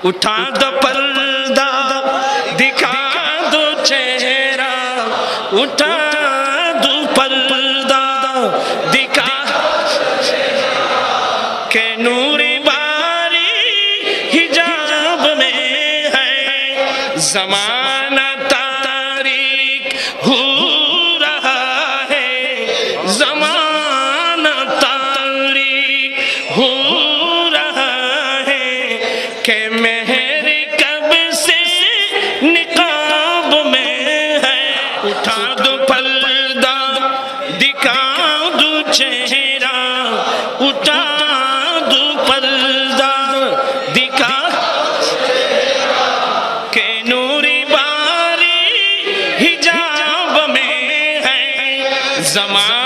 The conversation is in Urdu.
اٹھا دو پردہ دکھا دو چہرہ اٹھا دو پردہ دکھا کہ نور باری حجاب میں ہے زمانہ تاریک ہو رہا ہے زمانہ تاریک ہو رہا ہے کہ مہر کب سے نقاب میں ہے اٹھا دو پردہ دکھا دو چہرہ اٹھا دو پردہ دکھا کہ نور باری حجاب میں ہے زمان